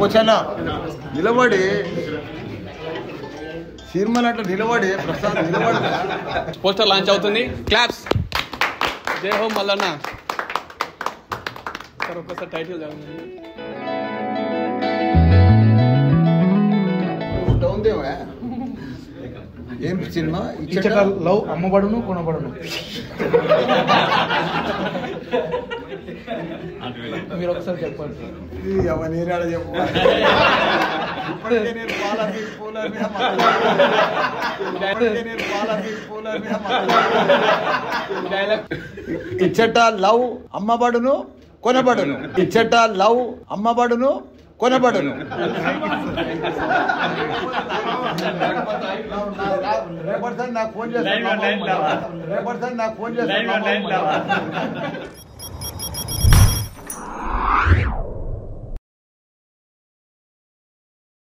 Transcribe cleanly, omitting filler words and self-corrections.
పోచన్నా నిలబడి సినిమాలు అట్లా నిలబడి ప్రసాద్ నిలబడి పోస్టర్ లాంచ్ అవుతుంది. క్లాప్స్. జై హో మల్లన్న. సార్ ఒక్కసారి టైటిల్ ఉందేమా ఏం సినిమా? ఇచ్చట లవ్ అమ్మబడును కొనబడును. మీరు ఒకసారి చెప్పండి. ఎవరు చెప్పు. ఇచ్చట లవ్ అమ్మబడును కొనబడును. ఇచ్చట లవ్ అమ్మబడును కొనబడును. రేపటి నాకు ఫోన్ చేస్తాను.